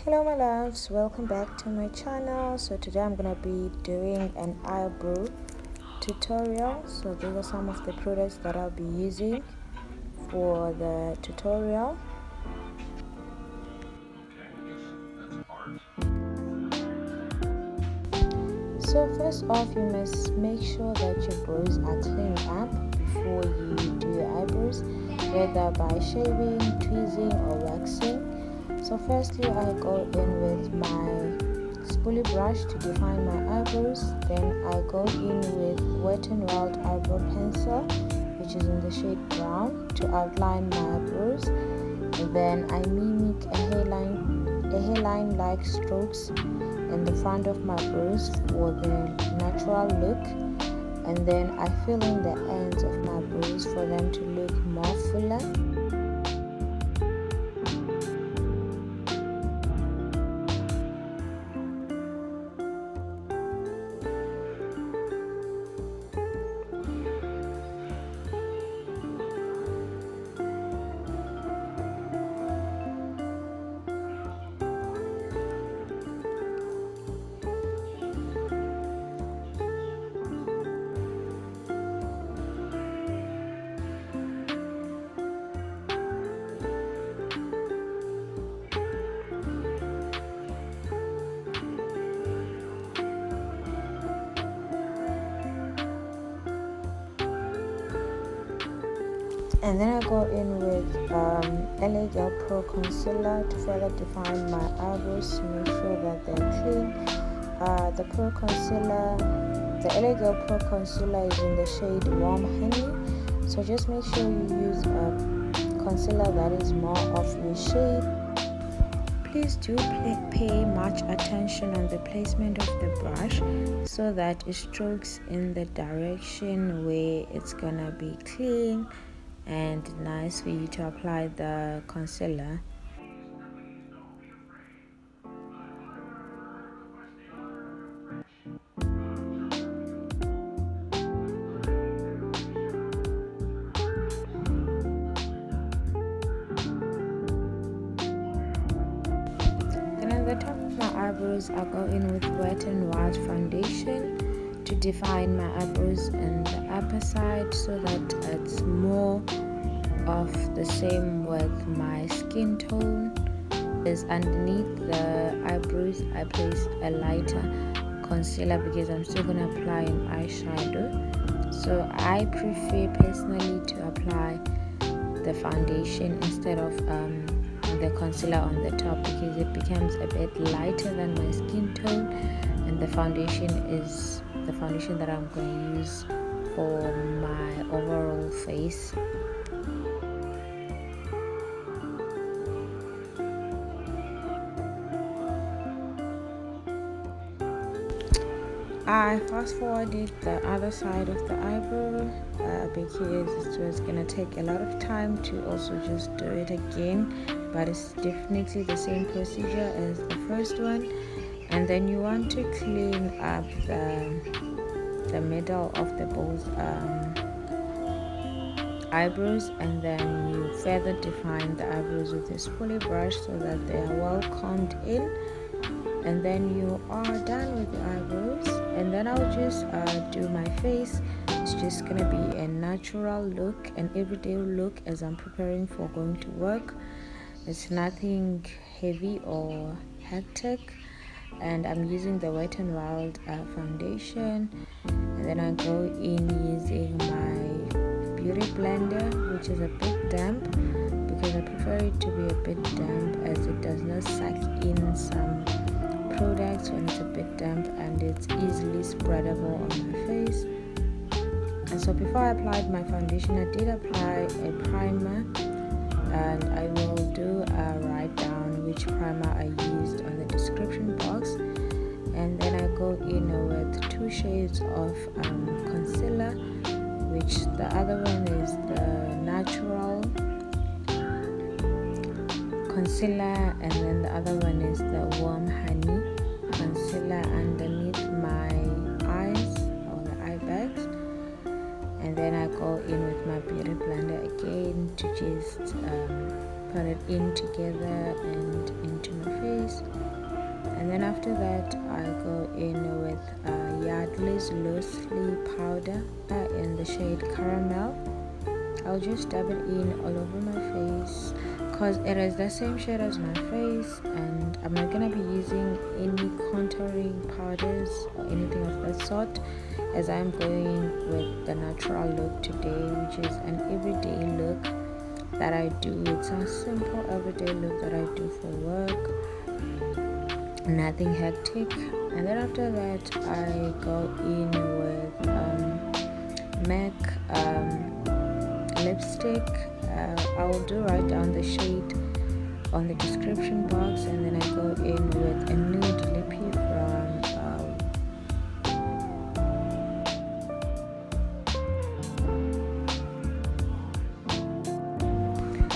Hello my loves, welcome back to my channel. So today I'm gonna be doing an eyebrow tutorial. So these are some of the products that I'll be using for the tutorial. So first off, you must make sure that your brows are cleaned up before you do your eyebrows, whether by shaving, tweezing or waxing. So firstly, I go in with my spoolie brush to define my eyebrows. Then I go in with Wet n Wild eyebrow pencil, which is in the shade brown, to outline my eyebrows. And then I mimic a hairline like strokes in the front of my brows for the natural look, and then I fill in the ends of my brows for them to look more fuller. And then I go in with EYEBROW concealer to further define my eyebrows to make sure that they're clean. The EYEBROW concealer is in the shade Warm Honey. So just make sure you use a concealer that is more of your shade. Please do pay much attention on the placement of the brush so that it strokes in the direction where it's gonna be clean and nice for you to apply the concealer. Then at the top of my eyebrows, I go in with Wet n Wild foundation to define my eyebrows in the upper side so that it's more of the same with my skin tone. Is underneath the eyebrows I place a lighter concealer because I'm still gonna apply an eyeshadow. So I prefer personally to apply the foundation instead of the concealer on the top because it becomes a bit lighter than my skin tone, and the foundation is the foundation that I'm going to use for my overall face. I fast forwarded the other side of the eyebrow because it was gonna take a lot of time to also just do it again, but it's definitely the same procedure as the first one. And then you want to clean up the middle of the both eyebrows, and then you further define the eyebrows with a spoolie brush so that they are well combed in. And then you are done with the eyebrows, and then I'll just do my face. It's just gonna be a natural look, an everyday look as I'm preparing for going to work. It's nothing heavy or hectic, and I'm using the Wet n Wild foundation. And then I go in using my beauty blender, which is a bit damp because I prefer it to be a bit damp as it does not suck in some products when it's a bit damp, and it's easily spreadable on my face. And so before I applied my foundation, I did apply a primer, and I will do a write down which primer I used on the description box. And then I go in with 2 shades of concealer, which the other one is the natural concealer, and then the other one is the Warm Honey concealer underneath my eyes or the eye bags. And then I go in with my beauty blender again to just put it in together and into my face. And then after that I go in with Yardley's Loosely powder in the shade Caramel. I'll just dab it in all over my face because it is the same shade as my face, and I'm not gonna be using any contouring powders or anything of that sort, as I'm going with the natural look today, which is an everyday look that I do. It's a simple everyday look that I do for work, nothing hectic. And then after that I go in with MAC lipstick. I'll do write down the shade on the description box, and then I go in with a nude lippy from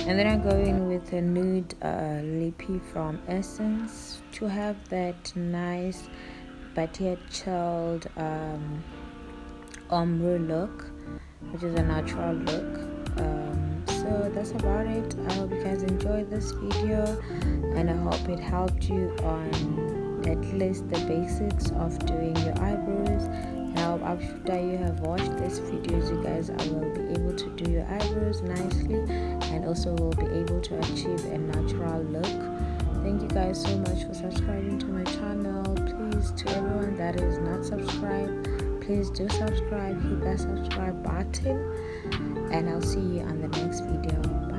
and then I go in with a nude lippy from Essence to have that nice but yet chilled ombre look, which is a natural look. So that's about it. I hope you guys enjoyed this video, and I hope it helped you on at least the basics of doing your eyebrows. Now after you have watched this videos, you guys will be able to do your eyebrows nicely, and also will be able to achieve a natural look. Thank you guys so much for subscribing to my channel. Please, to everyone that is not subscribed, please do subscribe, hit that subscribe button, and I'll see you on the next video.